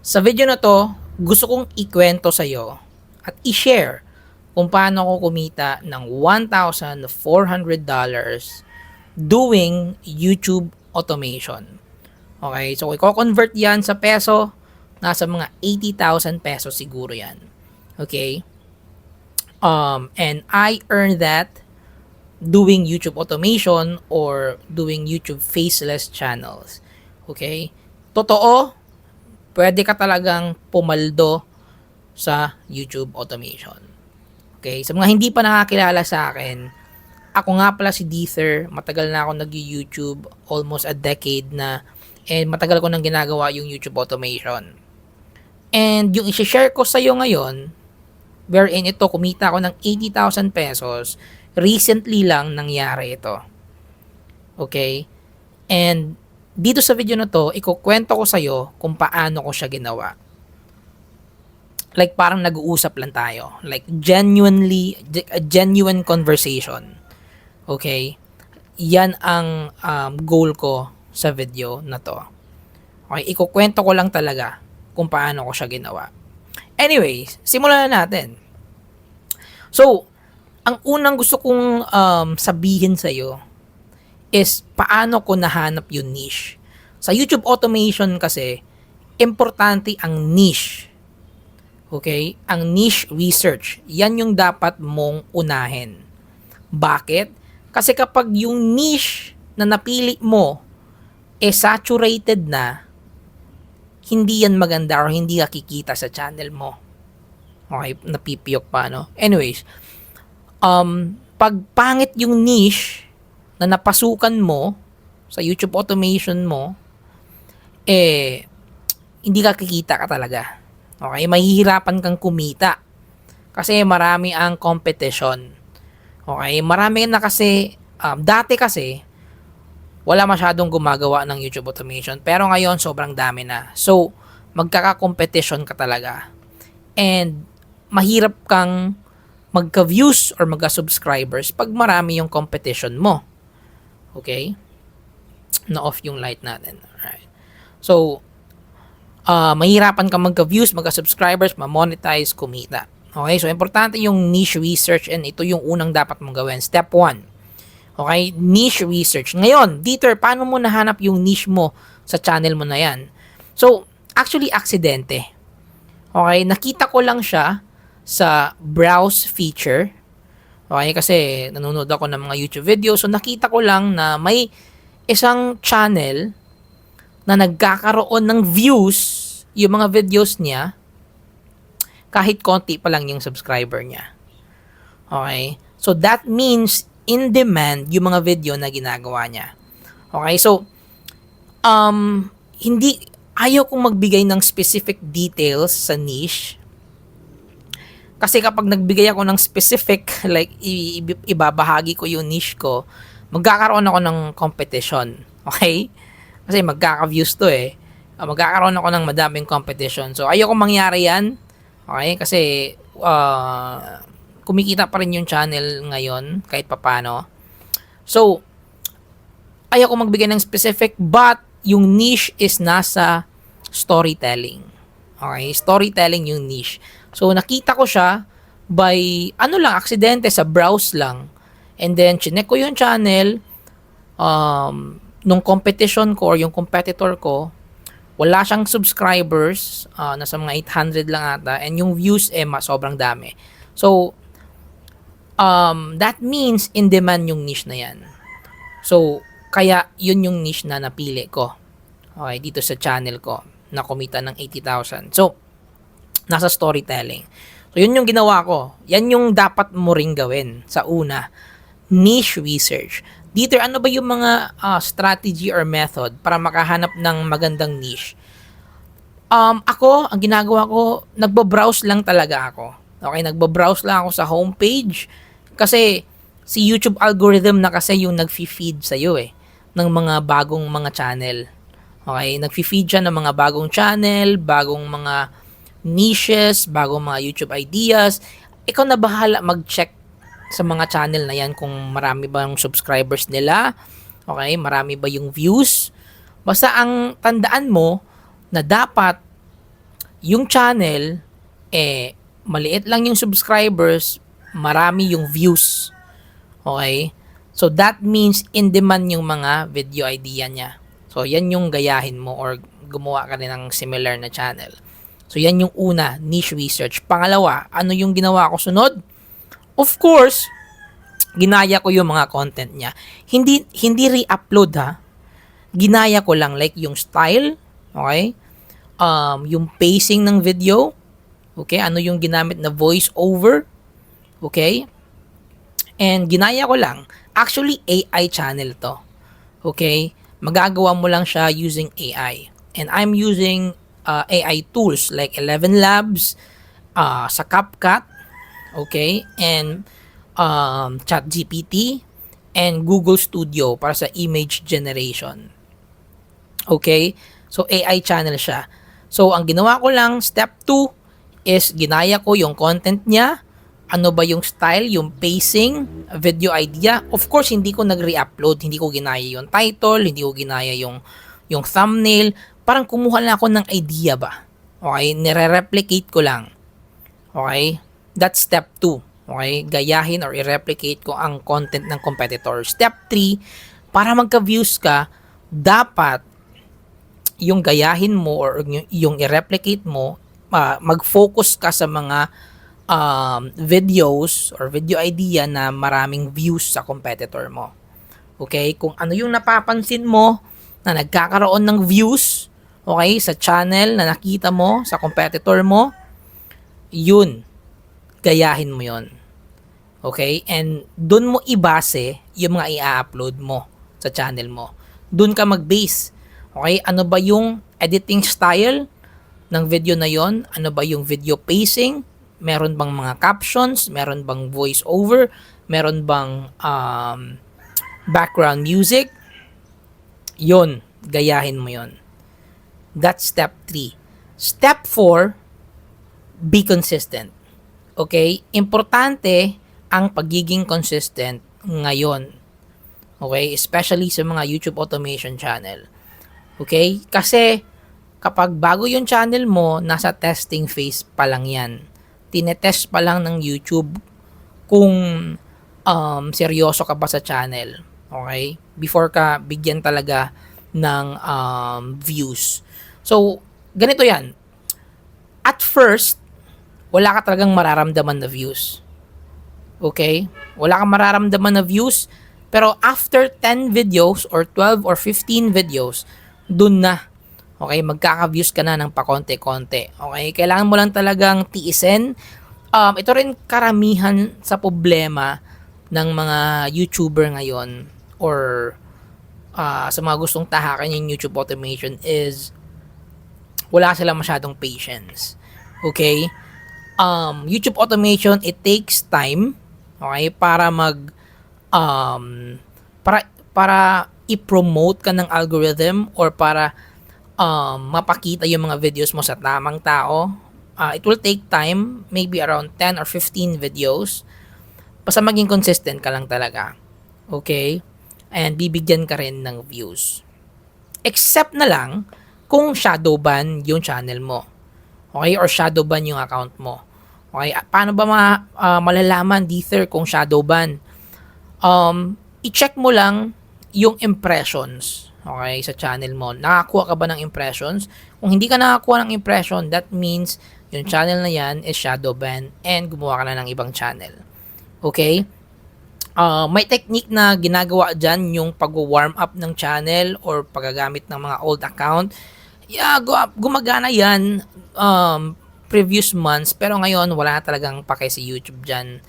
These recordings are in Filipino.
Sa video na 'to, gusto kong ikwento sa'yo at i-share kung paano ako kumita ng $1,400 doing YouTube automation. Okay, so iko-convert 'yan sa peso, nasa mga 80,000 pesos siguro 'yan. Okay? And I earned that doing YouTube automation or doing YouTube faceless channels. Okay? Totoo, pwede ka talagang pumaldo sa YouTube automation. Okay? Sa mga hindi pa nakakilala sa akin, ako nga pala si Deether. Matagal na ako nag-YouTube, almost a decade na, and matagal ko nang ginagawa yung YouTube automation. And yung i-share ko sa iyo ngayon, wherein ito kumita ako ng 80,000 pesos, recently lang nangyari ito. Okay? And dito sa video na to, ikukwento ko sa iyo kung paano ko siya ginawa. Like parang nag-uusap lang tayo. Like genuinely, a genuine conversation. Okay? Yan ang goal ko sa video na to. Okay? Ikukwento ko lang talaga kung paano ko siya ginawa. Anyways, simulan na natin. So, ang unang gusto kong sabihin sa iyo is paano ko nahanap yung niche. Sa YouTube automation kasi, importante ang niche. Okay? Ang niche research. Yan yung dapat mong unahin. Bakit? Kasi kapag yung niche na napili mo saturated na, hindi yan maganda or hindi ka kikita sa channel mo. Okay? Napipiyok pa, no? Anyways, pag pangit yung niche na napasukan mo sa YouTube automation mo, hindi ka kikita ka talaga. Okay? Mahihirapan kang kumita. Kasi marami ang competition. Okay? Marami na kasi, dati kasi, wala masyadong gumagawa ng YouTube automation. Pero ngayon, sobrang dami na. So, magkaka-competition ka talaga. And, mahirap kang magka-views or magka-subscribers pag marami yung competition mo. Okay? Na-off yung light natin. Alright. So, mahirapan kang magka-views, magka-subscribers, ma-monetize, kumita. Okay? So, importante yung niche research and ito yung unang dapat mong gawin. Step 1. Okay? Niche research. Ngayon, Dieter, paano mo nahanap yung niche mo sa channel mo na yan? So, actually, aksidente. Okay? Nakita ko lang siya sa browse feature. Okay? Kasi nanonood ako ng mga YouTube videos. So, nakita ko lang na may isang channel na nagkakaroon ng views yung mga videos niya kahit konti pa lang yung subscriber niya. Okay? So, that means in demand yung mga video na ginagawa niya. Okay? So, ayaw kong magbigay ng specific details sa niche. Kasi kapag nagbigay ako ng specific, like ibabahagi ko yung niche ko, magkakaroon ako ng competition. Okay? Kasi magkaka-views to eh. Magkakaroon ako ng madaming competition. So, ayoko mangyari yan. Okay? Kasi, kumikita pa rin yung channel ngayon, kahit papano. So, ayoko magbigay ng specific, but yung niche is nasa storytelling. Okay? Storytelling yung niche. So, nakita ko siya by, aksidente sa browse lang. And then, chinek ko yung channel, nung competition ko or yung competitor ko, wala siyang subscribers, nasa mga 800 lang ata, and yung views, sobrang dami. So, that means in demand yung niche na yan. So, kaya yun yung niche na napili ko. Okay, dito sa channel ko, na kumita ng 80,000. So, nasa storytelling. So, yun yung ginawa ko. Yan yung dapat mo ring gawin sa una. Niche research. Dito, ano ba yung mga strategy or method para makahanap ng magandang niche? Ako, ang ginagawa ko, nagbabrowse lang talaga ako. Okay, nagbabrowse lang ako sa homepage. Kasi, si YouTube algorithm na kasi yung nag-feed sa'yo ng mga bagong mga channel. Okay, nag-feed siya ng mga bagong channel, bagong mga niches, bagong mga YouTube ideas. Ikaw na bahala mag-check sa mga channel na yan kung marami ba yung subscribers nila. Okay, marami ba yung views. Basta ang tandaan mo na dapat yung channel, maliit lang yung subscribers, marami yung views. Okay? So, that means in demand yung mga video idea niya. So, yan yung gayahin mo or gumawa ka rin ng similar na channel. So, yan yung una, niche research. Pangalawa, ano yung ginawa ko sunod? Of course, ginaya ko yung mga content niya. Hindi re-upload ha. Ginaya ko lang like yung style, okay? Yung pacing ng video, okay? Ano yung ginamit na voice over, okay? And ginaya ko lang. Actually, AI channel to. Okay? Magagawa mo lang siya using AI. And I'm using AI tools like 11 Labs, sa CapCut, okay? And ChatGPT, and Google Studio para sa image generation. Okay? So, AI channel siya. So, ang ginawa ko lang, step 2, is ginaya ko yung content niya, ano ba yung style, yung pacing, video idea. Of course, hindi ko nag-re-upload, hindi ko ginaya yung title, hindi ko ginaya yung thumbnail. Parang kumuha lang ako ng idea ba. Okay? Nire-replicate ko lang. Okay? That's step 2. Okay? Gayahin or i-replicate ko ang content ng competitor. Step 3, para magka-views ka, dapat yung gayahin mo or yung i-replicate mo, mag-focus ka sa mga videos or video idea na maraming views sa competitor mo. Okay? Kung ano yung napapansin mo na nagkakaroon ng views, okay, sa channel na nakita mo sa competitor mo, yun, gayahin mo yun. Okay? And dun mo ibase yung mga i-upload mo sa channel mo. Dun ka mag-base. Okay? Ano ba yung editing style ng video na yon? Ano ba yung video pacing? Meron bang mga captions? Meron bang voice over? Meron bang background music? Yon, gayahin mo yon. That's step 3. Step 4, be consistent. Okay? Importante ang pagiging consistent ngayon. Okay? Especially sa mga YouTube automation channel. Okay? Kasi kapag bago yung channel mo, nasa testing phase pa lang yan. Tinetest pa lang ng YouTube kung seryoso ka ba sa channel. Okay? Before ka bigyan talaga ng views. So, ganito yan. At first, wala ka talagang mararamdaman na views. Okay? Wala kang mararamdaman na views. Pero after 10 videos or 12 or 15 videos, dun na. Okay, magkaka-views ka na ng pakonte-konte. Okay, kailangan mo lang talagang tiisin. Ito rin karamihan sa problema ng mga YouTuber ngayon or sa mga gustong tahakan yung YouTube automation is wala sila masyadong patience. Okay? YouTube automation, it takes time, okay, para para i-promote ka ng algorithm or para mapakita yung mga videos mo sa tamang tao. It will take time, maybe around 10 or 15 videos. Basta maging consistent ka lang talaga. Okay? And bibigyan ka rin ng views. Except na lang kung shadow ban yung channel mo. Okay? Or shadow ban yung account mo. Okay? Paano ba malalaman dito kung shadow ban? I-check mo lang yung impressions. Okay, sa channel mo. Nakakuha ka ba ng impressions? Kung hindi ka nakakuha ng impression, that means yung channel na yan is shadow ban and gumawa ka na ng ibang channel. Okay? May technique na ginagawa dyan yung pag-warm up ng channel or paggagamit ng mga old account. Yeah, gumagana yan previous months pero ngayon wala talagang pake si YouTube dyan.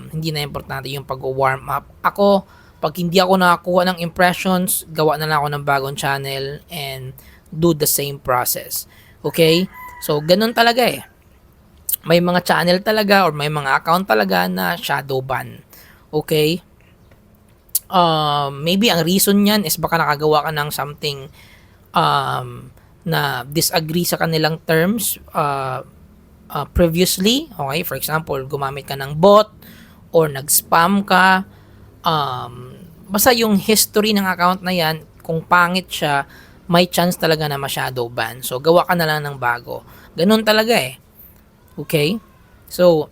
Hindi na importante yung pag-warm up. Ako, pag hindi ako nakakuha ng impressions, gawa na lang ako ng bagong channel and do the same process. Okay? So, ganun talaga eh. May mga channel talaga or may mga account talaga na shadow ban. Okay? Maybe ang reason niyan is baka nakagawa ka ng something na disagree sa kanilang terms previously. Okay? For example, gumamit ka ng bot or nag-spam ka. Basta yung history ng account na yan, kung pangit siya, may chance talaga na ma-shadow ban. So, gawa ka na lang ng bago. Ganun talaga eh. Okay? So,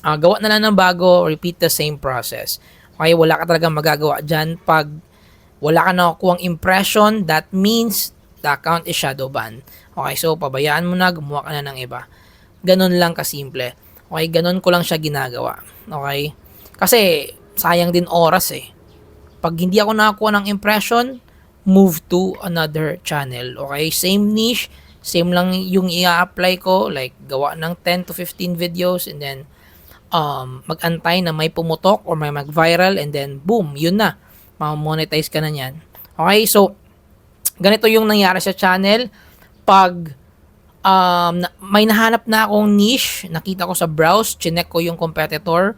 gawa na lang ng bago, repeat the same process. Okay, wala ka talagang magagawa dyan. Pag wala ka nakukuhang impression, that means the account is shadow ban. Okay, so pabayaan mo na, gumawa ka na ng iba. Ganun lang kasimple. Okay, ganun ko lang siya ginagawa. Okay? Kasi, sayang din oras eh. Pag hindi ako nakakuha ng impression, move to another channel. Okay? Same niche, same lang yung i-apply ko. Like, gawa ng 10 to 15 videos and then mag-antay na may pumutok or may mag-viral and then boom, yun na. Ma-monetize ka na yan. Okay? So, ganito yung nangyari sa channel. Pag may nahanap na akong niche, nakita ko sa browse, chinek ko yung competitor,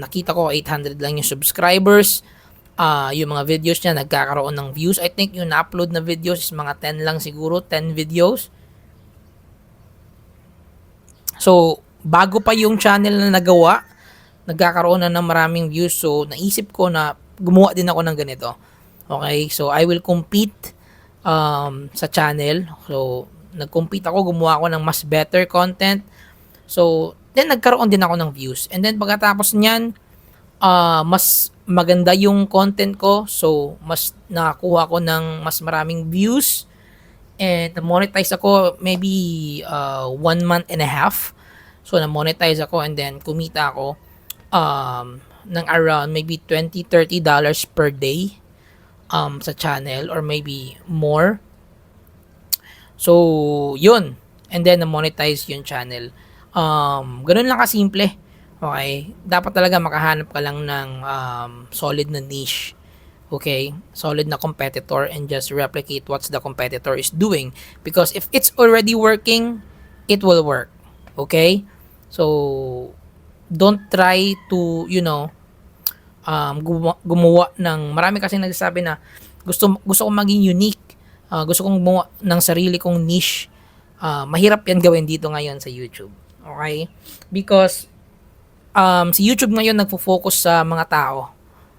nakita ko 800 lang yung subscribers, yung mga videos niya nagkakaroon ng views. I think yung na-upload na videos is mga 10 lang siguro, 10 videos. So, bago pa yung channel na nagawa, nagkakaroon na ng maraming views. So, naisip ko na gumawa din ako ng ganito. Okay? So, I will compete sa channel. So, nag-compete ako, gumawa ako ng mas better content. So, then nagkaroon din ako ng views. And then pagkatapos niyan, mas maganda yung content ko. So, mas nakakuha ko ng mas maraming views. And na-monetize ako maybe 1 month and a half. So, na-monetize ako and then kumita ako ng around maybe $20-30 per day sa channel or maybe more. So, yun. And then, na-monetize yung channel. Ganun lang kasimple. Okay? Dapat talaga makahanap ka lang ng solid na niche. Okay? Solid na competitor and just replicate what the competitor is doing. Because if it's already working, it will work. Okay? So, don't try to, gumawa ng, marami kasi nagsasabi na gusto kong maging unique. Gusto kong gumawa ng sarili kong niche. Mahirap yan gawin dito ngayon sa YouTube. Okay? Because si YouTube ngayon nagfo-focus sa mga tao.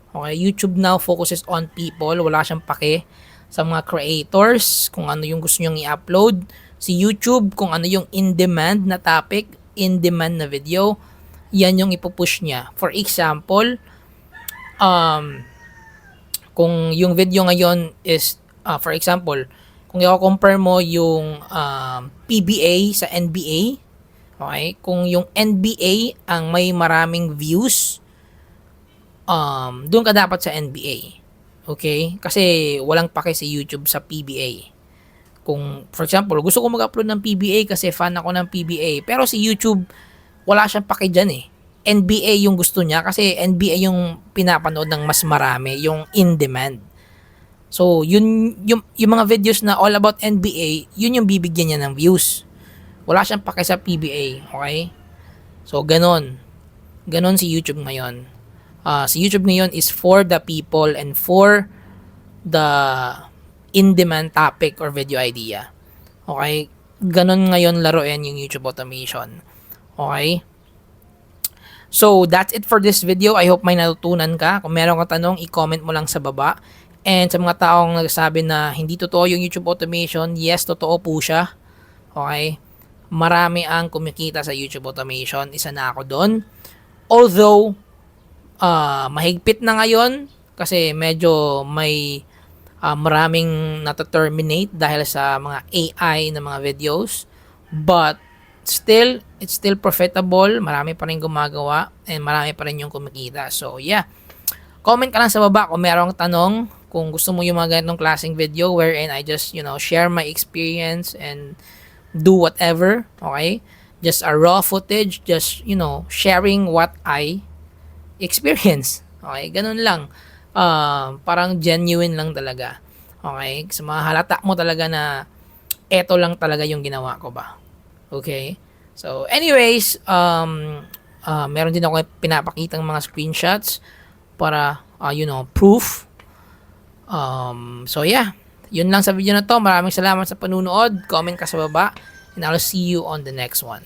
Okay? YouTube now focuses on people. Wala siyang pake sa mga creators kung ano yung gusto nyong i-upload. Si YouTube kung ano yung in-demand na topic, in-demand na video, yan yung ipupush niya. For example, kung yung video ngayon is for example, kung i-compare mo yung PBA sa NBA, okay? Kung yung NBA ang may maraming views, doon ka dapat sa NBA. Okay? Kasi walang pake sa YouTube sa PBA. Kung, for example, gusto ko mag-upload ng PBA kasi fan ako ng PBA. Pero si YouTube, wala siyang pake dyan eh. NBA yung gusto niya kasi NBA yung pinapanood ng mas marami, yung in-demand. So, yung mga videos na all about NBA, yun yung bibigyan niya ng views. Wala siyang pake sa PBA, okay? So, ganon. Ganon si YouTube ngayon. Si YouTube ngayon is for the people and for the in-demand topic or video idea. Okay? Ganon ngayon laruin yung YouTube automation. Okay? So, that's it for this video. I hope may natutunan ka. Kung meron kang tanong, i-comment mo lang sa baba. And sa mga taong nagsasabi na hindi totoo yung YouTube automation, yes, totoo po siya. Okay? Marami ang kumikita sa YouTube automation. Isa na ako doon. Although, mahigpit na ngayon kasi medyo may maraming nata-terminate dahil sa mga AI na mga videos. But, still, it's still profitable. Marami pa rin gumagawa and marami pa rin yung kumikita. So, yeah. Comment ka lang sa baba kung merong tanong. Kung gusto mo yung mga ganitong klaseng video wherein I just, share my experience and do whatever, okay? Just a raw footage, just, sharing what I experience. Okay? Ganun lang. Parang genuine lang talaga. Okay? So, mahalata mo talaga na eto lang talaga yung ginawa ko ba. Okay? So, anyways, meron din ako pinapakitang mga screenshots para, proof. So yeah, yun lang sa video na to. Maraming salamat sa panunood. Comment ka sa baba and I'll see you on the next one.